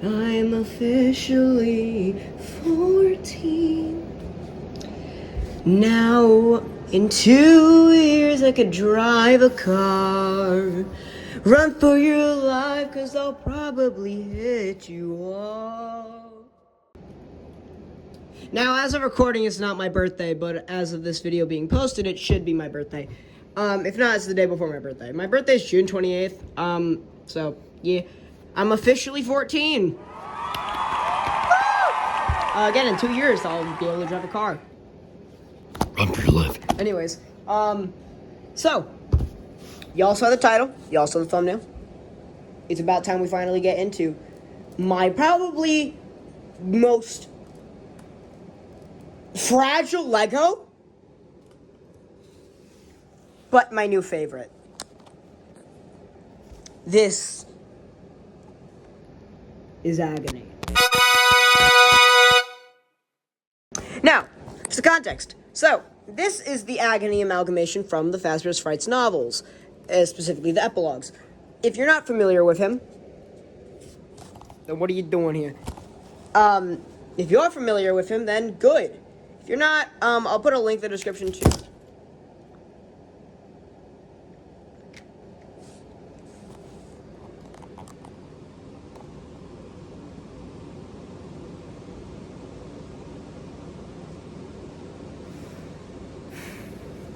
I'm officially 14. Now, in 2 years, I could drive a car. Run for your life, cause I'll probably hit you all. Now, as of recording, it's not my birthday, but as of this video being posted, it should be my birthday. If not, it's the day before my birthday. My birthday is June 28th, so, yeah. I'm officially 14. Again, in 2 years, I'll be able to drive a car. Run for your life. Anyways, so, y'all saw the title, y'all saw the thumbnail. It's about time we finally get into my probably most fragile Lego, but my new favorite. This is Agony. Now, just the context. So, this is the Agony amalgamation from the Fazbears Frights novels, specifically the epilogues. If you're not familiar with him, then what are you doing here? If you're familiar with him, then good. If you're not, I'll put a link in the description too.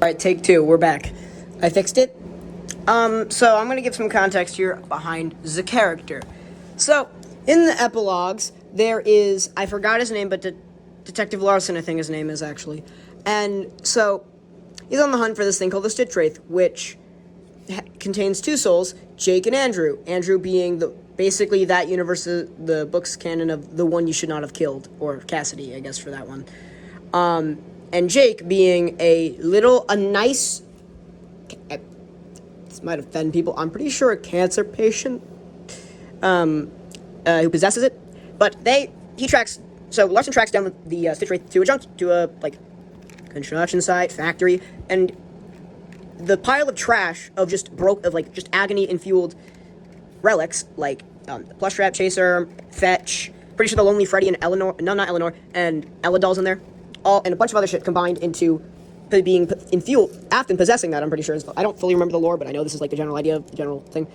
Alright, take two, we're back. I fixed it. So I'm gonna give some context here behind the character. So, in the epilogues, there is, I forgot his name, but Detective Larson, I think his name is actually. And so, he's on the hunt for this thing called the Glitchtrap, which contains two souls, Jake and Andrew. Andrew being basically that universe, the book's canon of the one you should not have killed, or Cassidy, I guess, for that one. And Jake being a nice, this might offend people, I'm pretty sure a cancer patient, who possesses it, but Larson tracks down the Glitchtrap to a construction site, factory, and the pile of trash of just agony-infueled relics, like, Plush Trap Chaser, Fetch, pretty sure the Lonely Freddy and not Eleanor, and Ella dolls in there, and a bunch of other shit combined into being infueled, after possessing that, I'm pretty sure. I don't fully remember the lore, but I know this is like the general idea, the general thing.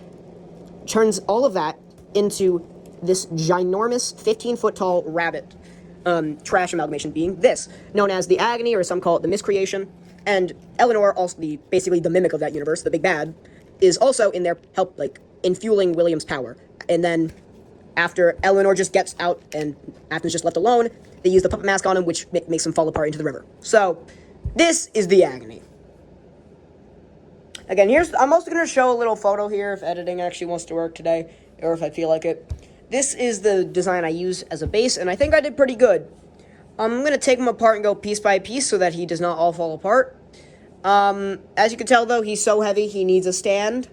Turns all of that into this ginormous 15-foot-tall rabbit trash amalgamation being this, known as the Agony, or some call it the Miscreation. And Eleanor, also basically the mimic of that universe, the big bad, is also in there, infueling William's power. And then, after Eleanor just gets out and Athens just left alone, they use the puppet mask on him, which makes him fall apart into the river. So, this is the Agony. Again, I'm also going to show a little photo here if editing actually wants to work today, or if I feel like it. This is the design I use as a base, and I think I did pretty good. I'm going to take him apart and go piece by piece so that he does not all fall apart. As you can tell, though, he's so heavy, he needs a stand.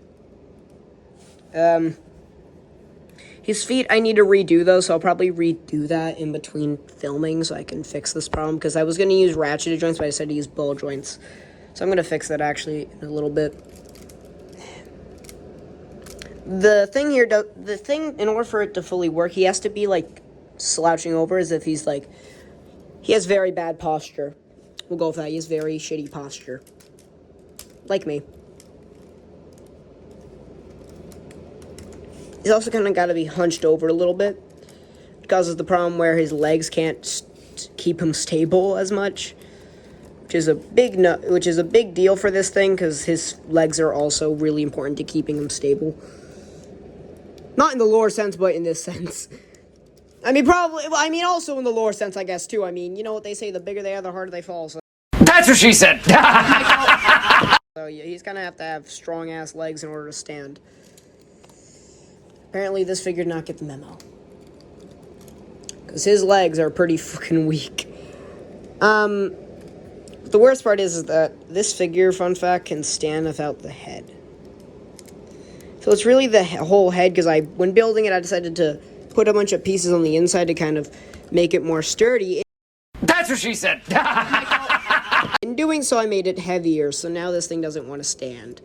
His feet I need to redo, though, so I'll probably redo that in between filming so I can fix this problem, because I was going to use ratcheted joints, but I decided to use ball joints. So I'm going to fix that, actually, in a little bit. The thing here, in order for it to fully work, he has to be, slouching over as if he's, he has very bad posture. We'll go with that. He has very shitty posture. Like me. He's also kind of got to be hunched over a little bit. It causes the problem where his legs can't keep him stable as much, which is a big deal for this thing, because his legs are also really important to keeping him stable. Not in the lore sense, but in this sense. Also in the lore sense, I guess, too. You know what they say, the bigger they are, the harder they fall, so. That's what she said! So, yeah, he's gonna have to have strong-ass legs in order to stand. Apparently, this figure did not get the memo. Because his legs are pretty fucking weak. The worst part is that this figure, fun fact, can stand without the head. So it's really the whole head, because when building it, I decided to put a bunch of pieces on the inside to kind of make it more sturdy. That's what she said! In doing so, I made it heavier, so now this thing doesn't want to stand.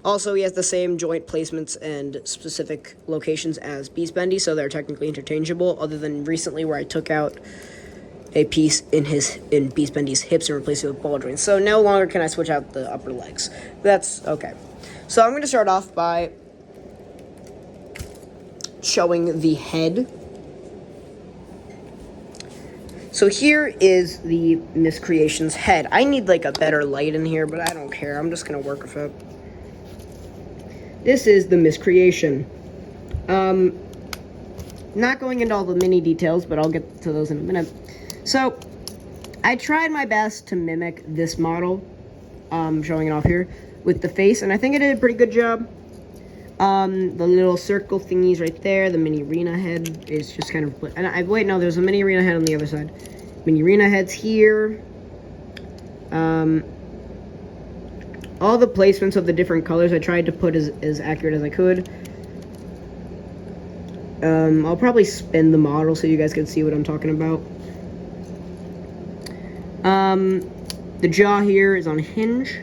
Also, he has the same joint placements and specific locations as Beast Bendy, so they're technically interchangeable, other than recently where I took out a piece in Beast Bendy's hips and replaced it with ball joints. So no longer can I switch out the upper legs. That's okay. So I'm going to start off by showing the head. So here is the Miscreation's head. I need like a better light in here, but I don't care. I'm just going to work with it. This is the Miscreation. Not going into all the mini details, but I'll get to those in a minute. So, I tried my best to mimic this model, showing it off here, with the face, and I think I did a pretty good job. The little circle thingies right there, the mini arena head is just kind of, and wait, no, there's a mini arena head on the other side. Mini arena heads here. All the placements of the different colors I tried to put as accurate as I could. I'll probably spin the model so you guys can see what I'm talking about. The jaw here is on a hinge.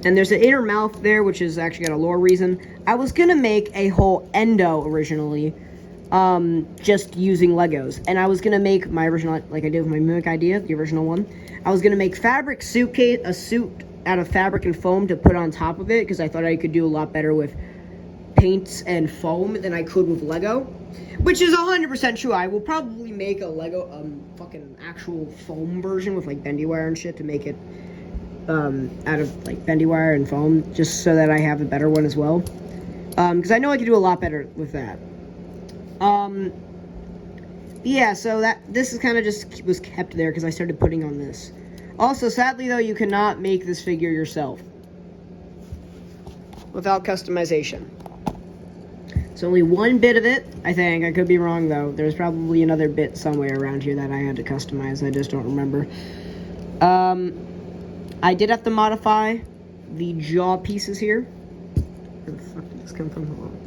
And there's an inner mouth there, which is actually got a lore reason. I was gonna make a whole endo originally, just using Legos. And I was gonna make my original, like I did with my Mimic idea, the original one. I was gonna make fabric suitcase, a suit out of fabric and foam to put on top of it, because I thought I could do a lot better with paints and foam than I could with Lego, which is 100% true. I will probably make a Lego fucking actual foam version with like bendy wire and shit to make it out of like bendy wire and foam, just so that I have a better one as well, because I know I could do a lot better with that. Yeah, so this is kind of just was kept there because I started putting on this. Also, sadly though, you cannot make this figure yourself without customization. It's only one bit of it, I think. I could be wrong, though. There's probably another bit somewhere around here that I had to customize. I just don't remember. I did have to modify the jaw pieces here. Where the fuck did this come from? Hold on.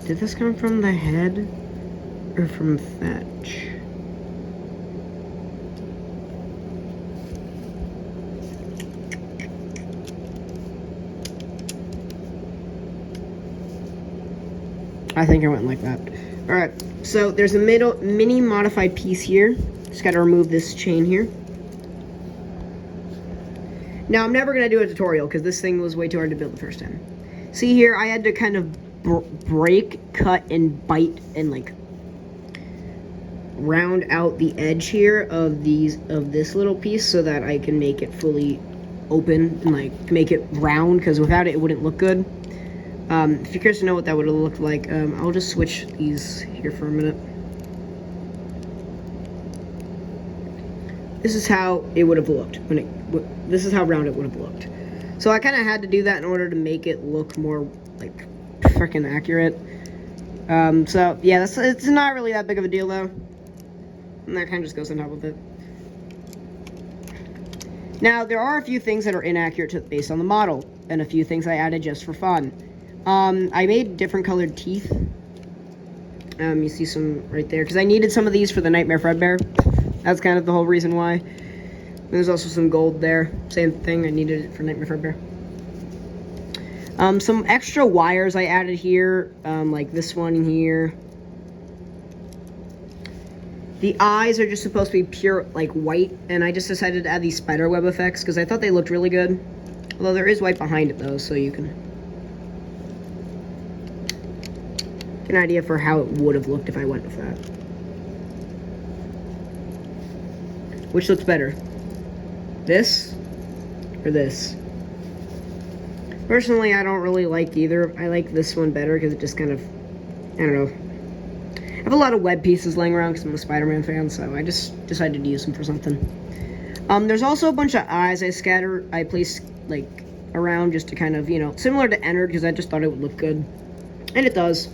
Did this come from the head or from Fetch? I think I went like that. Alright, so there's a mini modified piece here. Just gotta remove this chain here. Now, I'm never gonna do a tutorial because this thing was way too hard to build the first time. See here, I had to kind of break, cut, and bite, and like round out the edge here of this little piece so that I can make it fully open and like make it round, because without it, it wouldn't look good. If you're curious to know what that would have looked like, I'll just switch these here for a minute. This is how it would have looked this is how round it would have looked. So I kind of had to do that in order to make it look more like freaking accurate. So yeah, it's not really that big of a deal though, and that kind of just goes on top of it. Now there are a few things that are inaccurate based on the model, and a few things I added just for fun. I made different colored teeth. You see some right there, because I needed some of these for the Nightmare Fredbear. That's kind of the whole reason why. There's also some gold there. Same thing, I needed it for Nightmare Fredbear. Some extra wires I added here, like this one here. The eyes are just supposed to be pure, like, white, and I just decided to add these spider web effects, because I thought they looked really good. Although there is white behind it, though, so you can get an idea for how it would have looked if I went with that. Which looks better? This? Or this? Personally, I don't really like either. I like this one better because it just kind of, I don't know. I have a lot of web pieces laying around because I'm a Spider-Man fan, so I just decided to use them for something. There's also a bunch of eyes I placed, like, around just to kind of, you know, similar to Ennard, because I just thought it would look good. And it does.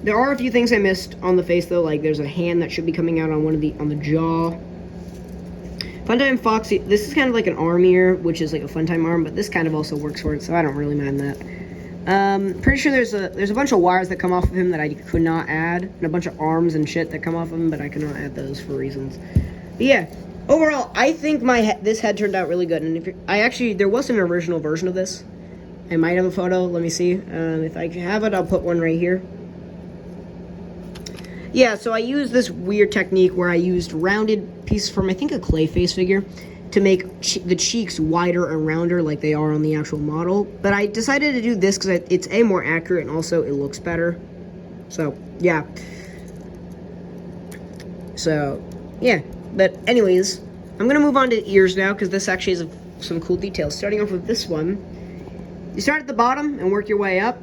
There are a few things I missed on the face, though, like there's a hand that should be coming out on on the jaw. Funtime Foxy, this is kind of like an arm ear, which is like a Funtime arm, but this kind of also works for it, so I don't really mind that. Pretty sure there's a bunch of wires that come off of him that I could not add, and a bunch of arms and shit that come off of him, but I cannot add those for reasons. But yeah, Overall, I think this head turned out really good. And there was an original version of this. I might have a photo. Let me see. If I have it, I'll put one right here. Yeah, so I used this weird technique where I used rounded pieces from, I think, a clay face figure to make the cheeks wider and rounder like they are on the actual model. But I decided to do this because it's more accurate and also it looks better. So, yeah. So, yeah. But anyways, I'm going to move on to ears now because this actually has some cool details. Starting off with this one. You start at the bottom and work your way up.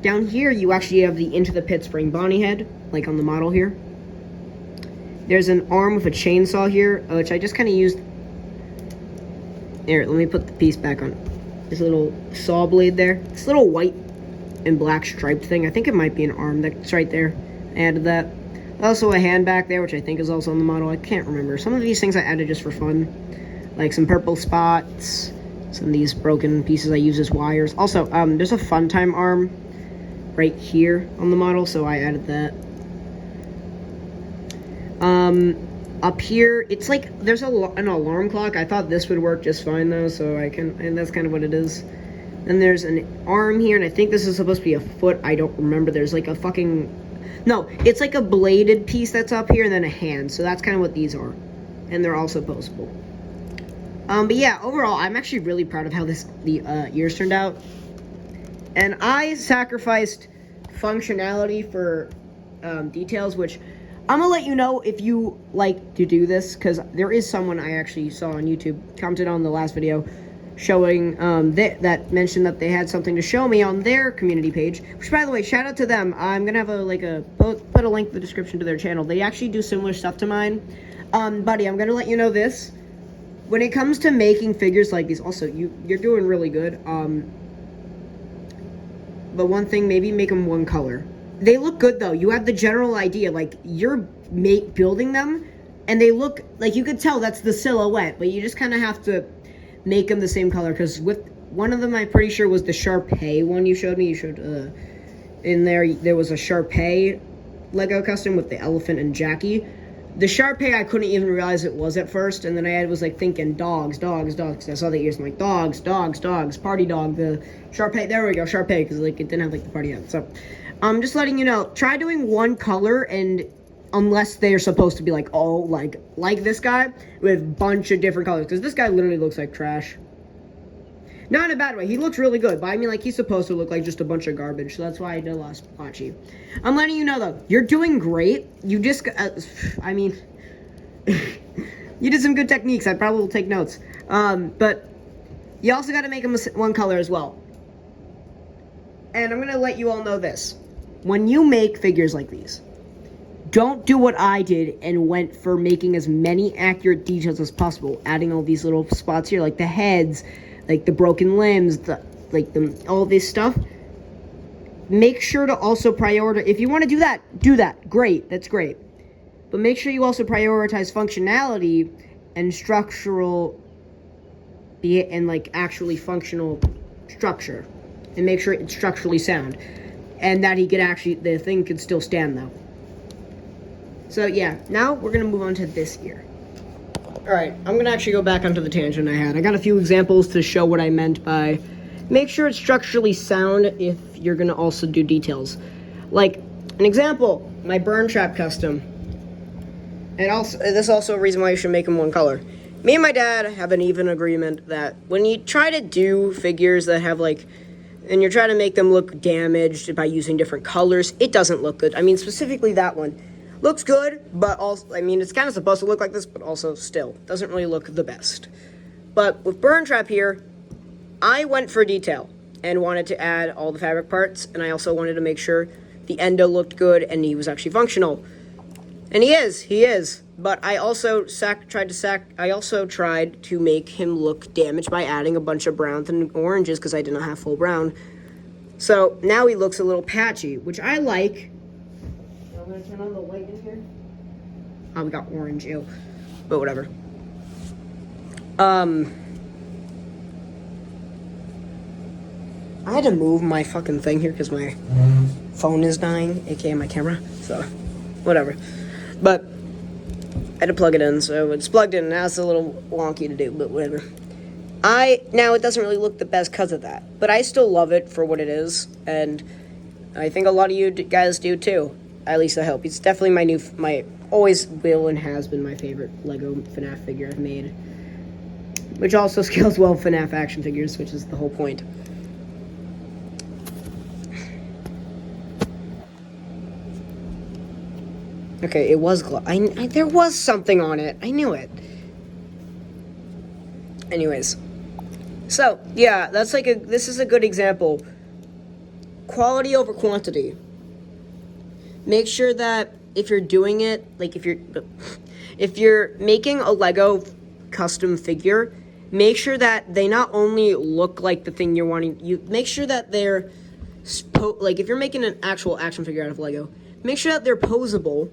Down here, you actually have the Into the Pit Spring Bonnie head, like on the model here. There's an arm with a chainsaw here, which I just kind of used. Here, let me put the piece back on. This little saw blade there. This little white and black striped thing. I think it might be an arm. That's right there. I added that. Also a hand back there, which I think is also on the model. I can't remember. Some of these things I added just for fun. Like some purple spots. Some of these broken pieces I use as wires. Also, there's a Fun Time arm right here on the model, so I added that. Up here, it's like there's an alarm clock. I thought this would work just fine though, so and that's kind of what it is. Then there's an arm here, and I think this is supposed to be a foot. I don't remember. There's like a no, it's like a bladed piece that's up here, and then a hand. So that's kind of what these are, and they're also posable. But yeah, overall, I'm actually really proud of how the ears turned out. And I sacrificed functionality for details, which I'm gonna let you know if you like to do this, because there is someone I actually saw on YouTube commented on the last video showing that mentioned that they had something to show me on their community page, which, by the way, shout out to them. I'm gonna have put a link in the description to their channel. They actually do similar stuff to mine. Buddy, I'm gonna let you know this. When it comes to making figures like these, also, you're doing really good. But one thing, maybe make them one color. They look good, though. You have the general idea. Like, you're building them, and they look, like, you could tell that's the silhouette, but you just kind of have to make them the same color, because with one of them, I'm pretty sure was the Sharpay one you showed me. You showed, in there was a Sharpay Lego custom with the elephant and Jackie. The Sharpay, I couldn't even realize it was at first, and then I was like thinking dogs, because I saw the ears, I'm like dogs, party dog, the Sharpay, there we go, Sharpay, because like it didn't have like the party on. So I'm just letting you know, try doing one color, and unless they're supposed to be like all like this guy with a bunch of different colors, because this guy literally looks like trash. Not in a bad way, he looks really good, but I mean, like, he's supposed to look like just a bunch of garbage, so that's why I did a lot of splotchy. I'm letting you know, though, you're doing great. You just, I mean, you did some good techniques. I probably will take notes. But you also got to make them one color as well. And I'm going to let you all know this. When you make figures like these, don't do what I did and went for making as many accurate details as possible, adding all these little spots here, like the heads, like the broken limbs, all this stuff. Make sure to also prioritize. If you want to do that. Great, that's great. But make sure you also prioritize functionality and actually functional structure, and make sure it's structurally sound, and that the thing could still stand though. So yeah, now we're gonna move on to this ear. Alright, I'm going to actually go back onto the tangent I had. I got a few examples to show what I meant by make sure it's structurally sound if you're going to also do details. Like, an example, my burn trap custom. And also, this is also a reason why you should make them one color. Me and my dad have an even agreement that when you try to do figures that have and you're trying to make them look damaged by using different colors, it doesn't look good. I mean, specifically that one. Looks good, but also, I mean, it's kind of supposed to look like this, but also still, doesn't really look the best. But with Burn Trap here, I went for detail and wanted to add all the fabric parts, and I also wanted to make sure the endo looked good and he was actually functional. And he is. But I also tried to make him look damaged by adding a bunch of browns and oranges because I did not have full brown. So now he looks a little patchy, which I like. I'm gonna turn on the light in here. Oh, we got orange, ew. But whatever. I had to move my fucking thing here because my phone is dying, aka my camera. So, whatever. But had to plug it in, so it's plugged in. Now it's a little wonky to do, but whatever. Now it doesn't really look the best because of that, but I still love it for what it is, and I think a lot of you guys do too. At least I hope. It's definitely my always will and has been my favorite Lego FNAF figure I've made, which also scales well with FNAF action figures, which is the whole point. Okay, it was there was something on it. I knew it. Anyways. So, yeah, this is a good example. Quality over quantity. Make sure that if you're doing it, like if you're making a Lego custom figure, make sure that they not only look like the thing you're wanting, make sure that they're, like if you're making an actual action figure out of Lego, make sure that they're posable,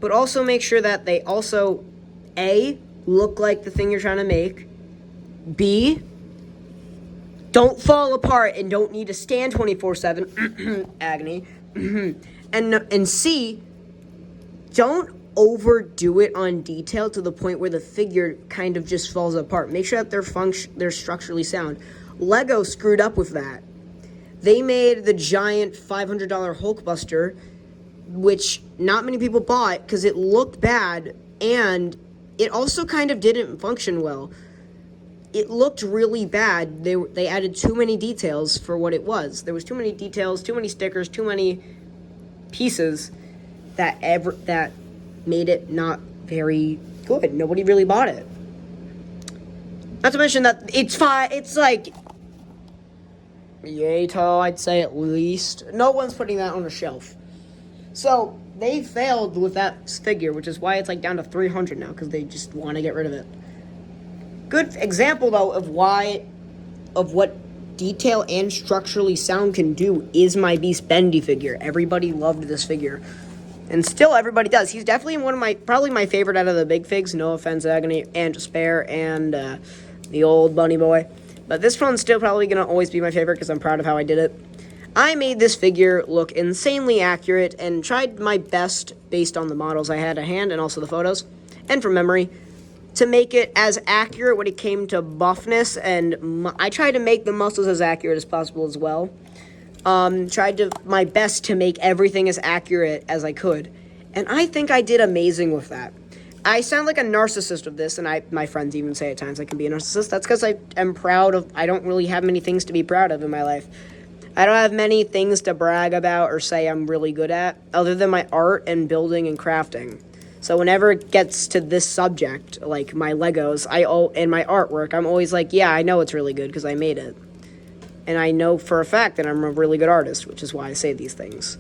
but also make sure that they also, A, look like the thing you're trying to make, B, don't fall apart and don't need to stand 24/7, agony, and C, don't overdo it on detail to the point where the figure kind of just falls apart. Make sure that they're structurally sound. Lego screwed up with that. They made the giant $500 Hulkbuster, which not many people bought because it looked bad, and it also kind of didn't function well. It looked really bad. They added too many details for what it was. There was too many details, too many stickers, too many pieces that made it not very good. Nobody really bought it. Not to mention that it's like Yato, I'd say at least. No one's putting that on a shelf. So they failed with that figure, which is why it's like down to 300 now, because they just want to get rid of it. Good example though of what detail and structurally sound can do is my Beast Bendy figure. Everybody loved this figure, and still everybody does. He's definitely probably my favorite out of the big figs. No offense, Agony and Spare and the old Bunny Boy, but this one's still probably gonna always be my favorite because I'm proud of how I did it. I made this figure look insanely accurate and tried my best based on the models I had at hand and also the photos and from memory to make it as accurate when it came to buffness, and I tried to make the muscles as accurate as possible as well. My best to make everything as accurate as I could, and I think I did amazing with that. I sound like a narcissist of this, and my friends even say at times I can be a narcissist. That's because I am proud of, I don't really have many things to be proud of in my life. I don't have many things to brag about or say I'm really good at, other than my art and building and crafting. So whenever it gets to this subject, like my Legos, and my artwork, I'm always like, yeah, I know it's really good because I made it. And I know for a fact that I'm a really good artist, which is why I say these things.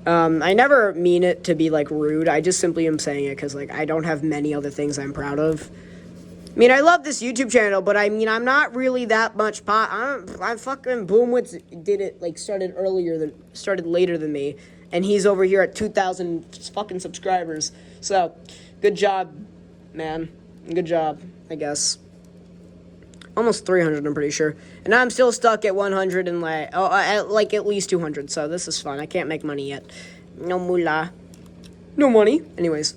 I never mean it to be, like, rude. I just simply am saying it because, like, I don't have many other things I'm proud of. I mean, I love this YouTube channel, but I mean, I'm not really that much I'm fucking Boomwitz did it, like, started later than me. And he's over here at 2,000 fucking subscribers. So, good job, man. Good job, I guess. Almost 300, I'm pretty sure. And I'm still stuck at 100 and at least 200. So this is fun. I can't make money yet. No moolah. No money. Anyways.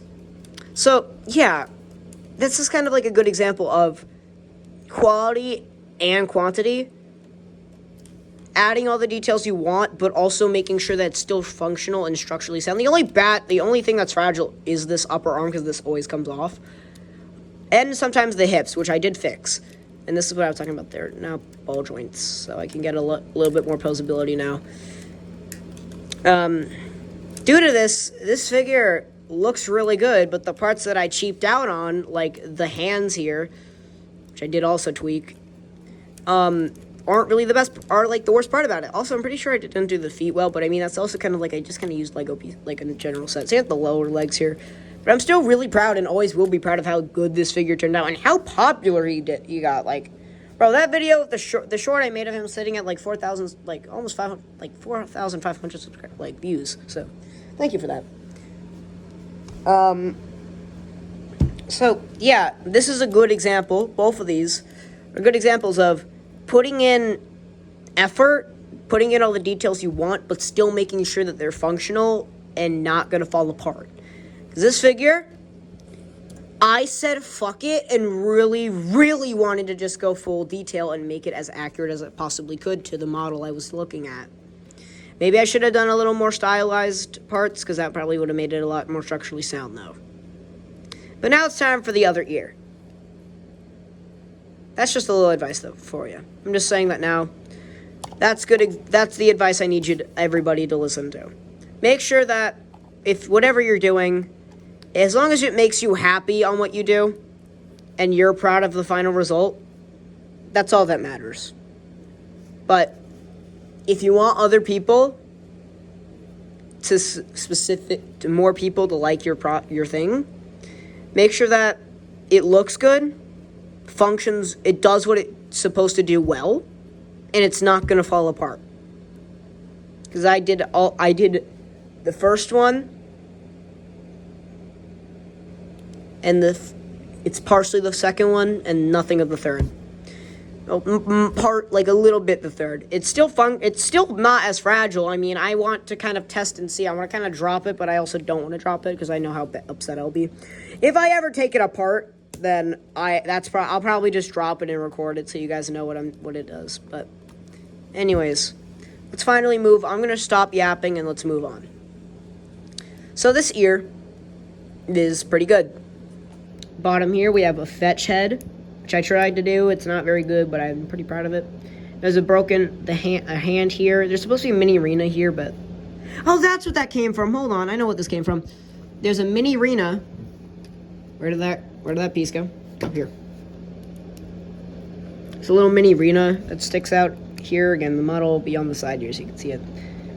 So, yeah. This is kind of like a good example of quality and quantity. Adding all the details you want, but also making sure that it's still functional and structurally sound. The only thing that's fragile is this upper arm, because this always comes off. And sometimes the hips, which I did fix. And this is what I was talking about there. Now, ball joints. So I can get a little bit more posability now. Due to this figure looks really good, but the parts that I cheaped out on, like the hands here, which I did also tweak, aren't really the best, are like the worst part about it. Also, I'm pretty sure I didn't do the feet well, but I mean, that's also kind of like, I just kind of used Lego piece, like in a general set. So you have the lower legs here. But I'm still really proud and always will be proud of how good this figure turned out and how popular he got. Like, bro, that video, the short I made of him sitting at like 4,000, like almost 500, like 4,500 subscribers, like views. So, thank you for that. So yeah, this is a good example. Both of these are good examples of putting in effort, putting in all the details you want, but still making sure that they're functional and not going to fall apart. Because This figure, I said fuck it and really, really wanted to just go full detail and make it as accurate as it possibly could to the model I was looking at. Maybe I should have done a little more stylized parts, because that probably would have made it a lot more structurally sound, though. But now it's time for the other ear. That's just a little advice, though, for you. I'm just saying that now. That's good. That's the advice I need everybody to listen to. Make sure that if whatever you're doing, as long as it makes you happy on what you do, and you're proud of the final result, that's all that matters. But if you want other people to more people to like your thing, make sure that it looks good, functions, it does what it's supposed to do well, and it's not gonna fall apart. Because I did the first one, and it's partially the second one, and nothing of the third. Like a little bit the third. It's still fun. It's still not as fragile. I mean, I want to kind of test and see. I want to kind of drop it, but I also don't want to drop it because I know how upset I'll be. If I ever take it apart, then I'll probably just drop it and record it so you guys know what it does. But anyways, let's finally move. I'm gonna stop yapping and let's move on. So this ear is pretty good. Bottom here we have a fetch head, which I tried to do. It's not very good, but I'm pretty proud of it. There's a hand here. There's supposed to be a mini arena here, but oh, that's what that came from. Hold on, I know what this came from. There's a mini arena. Where did that piece go? Up here. It's a little mini arena that sticks out here. Again, the model will be on the side here so you can see it.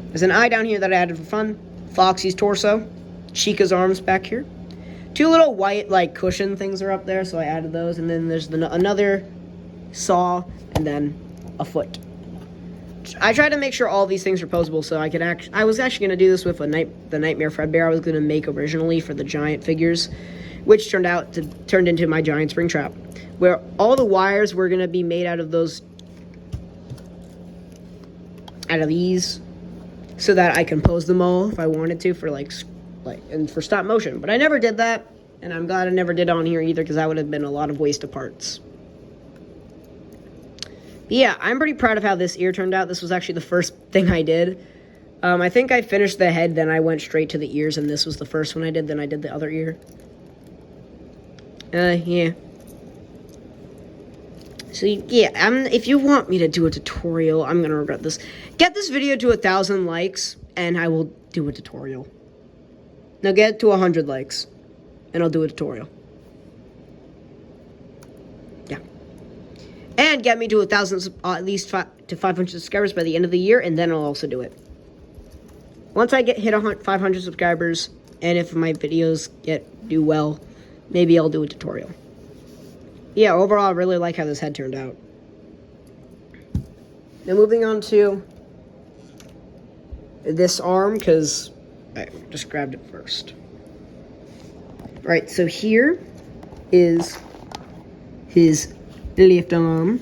There's an eye down here that I added for fun. Foxy's torso. Chica's arms back here. Two little white, like, cushion things are up there, so I added those. And then there's another saw, and then a foot. I tried to make sure all these things are posable, so I was actually going to do this with the Nightmare Fredbear I was going to make originally for the giant figures, which turned into my giant spring trap, where all the wires were going to be made out of these, so that I can pose them all if I wanted to for and for stop motion. But I never did that, and I'm glad I never did on here either, because that would have been a lot of waste of parts. But yeah, I'm pretty proud of how this ear turned out. This was actually the first thing I did. I think I finished the head, then I went straight to the ears, and this was the first one I did, then I did the other ear. Yeah. So, yeah, if you want me to do a tutorial, I'm gonna regret this. Get this video to 1,000 likes, and I will do a tutorial. Now get it to 100 likes, and I'll do a tutorial. Yeah. And get me to 1,000, at least to 500 subscribers by the end of the year, and then I'll also do it. Once I hit 500 subscribers, and if my videos do well, maybe I'll do a tutorial. Yeah, overall, I really like how this head turned out. Now moving on to this arm, because I just grabbed it first. Right, so here is his left arm.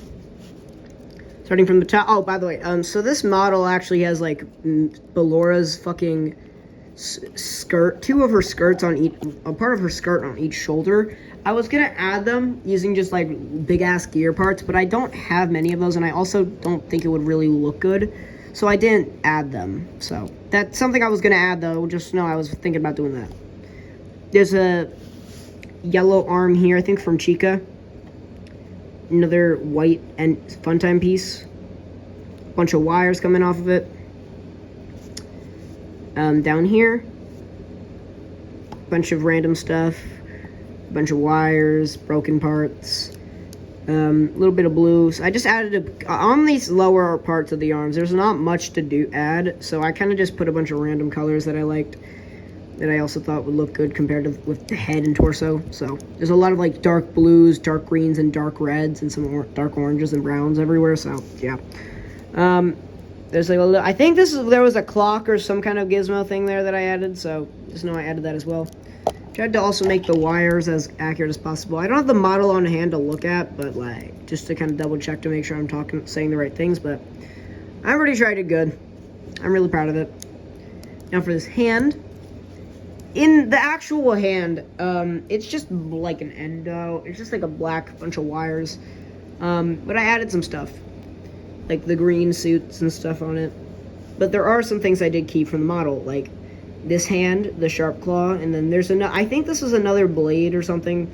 Starting from the top. Oh, by the way, so this model actually has, like, Bellora's fucking skirt. Two of her skirts on each, a part of her skirt on each shoulder. I was gonna add them using just, like, big-ass gear parts, but I don't have many of those, and I also don't think it would really look good. So I didn't add them. So that's something I was going to add, though. Just know I was thinking about doing that. There's a yellow arm here, I think, from Chica. Another white and Funtime piece. Bunch of wires coming off of it. Down here. Bunch of random stuff. Bunch of wires, broken parts. A little bit of blue. So I just added on these lower parts of the arms. There's not much to add, so I kind of just put a bunch of random colors that I liked, that I also thought would look good compared to with the head and torso. So there's a lot of like dark blues, dark greens, and dark reds, and some dark oranges and browns everywhere. So yeah, there's like a little. I think there was a clock or some kind of gizmo thing there that I added. So just know I added that as well. Tried to also make the wires as accurate as possible. I don't have the model on hand to look at, but like just to kind of double check to make sure I'm saying the right things. But I'm pretty sure I did good. I'm really proud of it. Now for this hand, in the actual hand, it's just like an endo. It's just like a black bunch of wires. But I added some stuff, like the green suits and stuff on it. But there are some things I did keep from the model, like this hand, the sharp claw, and then there's another. I think this was another blade or something.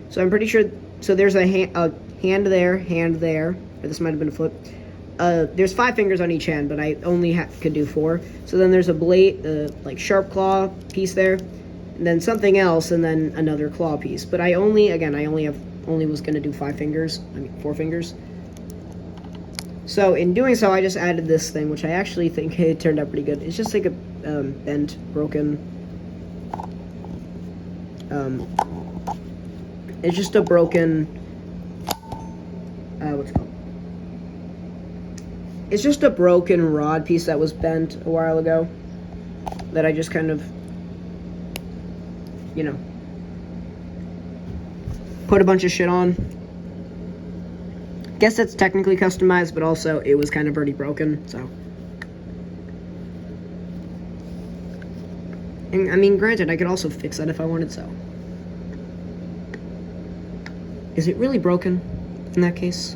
So I'm pretty sure. So there's a hand there, or this might have been a foot. There's 5 fingers on each hand, but I only could do 4. So then there's a blade, like sharp claw piece there, and then something else, and then another claw piece. But I only was gonna do 5 fingers. 4 fingers. So in doing so, I just added this thing, which I actually think it turned out pretty good. It's just like a bent, broken. It's just a broken. What's it called? It's just a broken rod piece that was bent a while ago. That I just kind of, put a bunch of shit on. Guess that's technically customized, but also it was kind of already broken, so. And, I mean, granted, I could also fix that if I wanted so. Is it really broken in that case?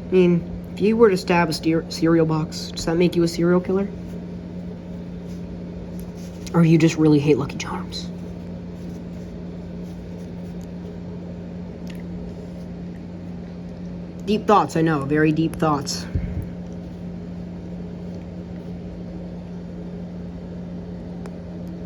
I mean, if you were to stab a cereal box, does that make you a serial killer? Or you just really hate Lucky Charms? Deep thoughts, I know. Very deep thoughts.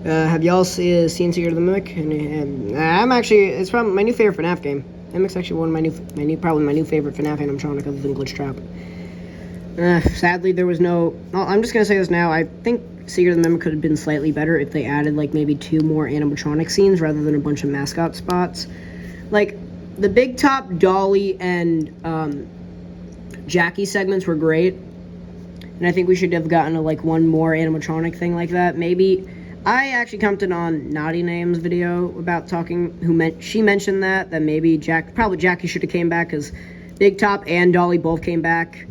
Have y'all seen Secret of the Mimic? And I'm actually, it's probably my new favorite FNAF game. Mimic's actually one of probably my new favorite FNAF animatronic other than Glitchtrap. Sadly, there was no. Well, I'm just gonna say this now. I think Secret of the Mimic could have been slightly better if they added like maybe 2 more animatronic scenes rather than a bunch of mascot spots. Like the Big Top, Dolly, and Jackie segments were great, and I think we should have gotten like 1 more animatronic thing like that. Maybe. I actually commented on Naughty Name's video about she mentioned that maybe Jackie should have came back because Big Top and Dolly both came back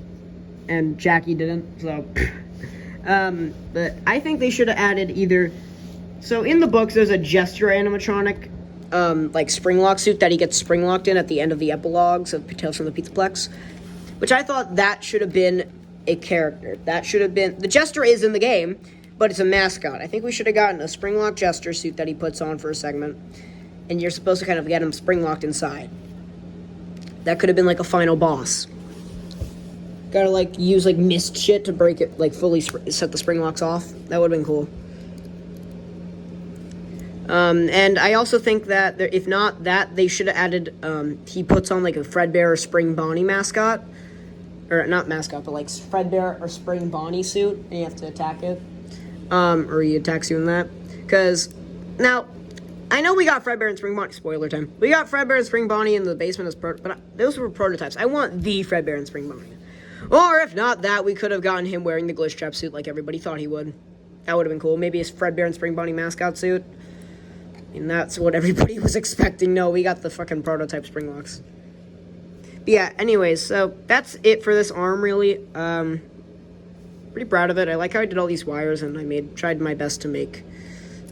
and Jackie didn't, so but I think they should have added either. So in the books there's a Jester animatronic like spring lock suit that he gets spring locked in at the end of the epilogues of Tales from the Pizzaplex, which I thought that should have been a character. That should have been, the Jester is in the game, but it's a mascot. I think we should have gotten a Springlock Jester suit that he puts on for a segment, and you're supposed to kind of get him spring-locked inside. That could have been like a final boss. Gotta like use like mist shit to break it, like fully set the spring locks off. That would have been cool. And I also think that if not that, they should have added, he puts on like a Fredbear or Spring Bonnie mascot. Or not mascot, but like Fredbear or Spring Bonnie suit, and you have to attack it. Or he attacks you in that. Because, now, I know we got Fredbear and Spring Bonnie, spoiler time. We got Fredbear and Spring Bonnie in the basement as but those were prototypes. I want the Fredbear and Spring Bonnie. Or if not that, we could have gotten him wearing the Glitchtrap suit like everybody thought he would. That would have been cool. Maybe his Fredbear and Spring Bonnie mascot suit. And that's what everybody was expecting. No, we got the fucking prototype Springlocks. But yeah, anyways, so that's it for this arm, really. Pretty proud of it. I like how I did all these wires, and I tried my best to make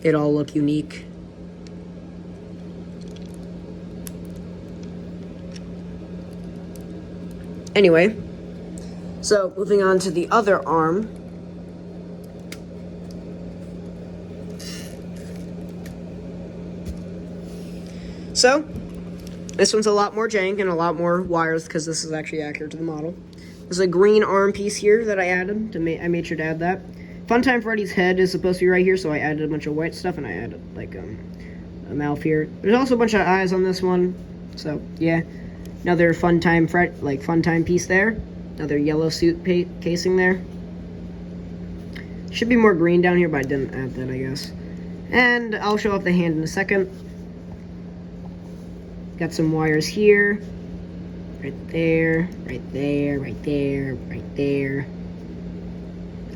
it all look unique. Anyway, so moving on to the other arm. So, this one's a lot more jank and a lot more wires because this is actually accurate to the model. There's a green arm piece here that I added. I made sure to add that. Funtime Freddy's head is supposed to be right here, so I added a bunch of white stuff, and I added, like, a mouth here. There's also a bunch of eyes on this one, so, yeah. Another Funtime piece there. Another yellow suit casing there. Should be more green down here, but I didn't add that, I guess. And I'll show off the hand in a second. Got some wires here. Right there, right there, right there, right there,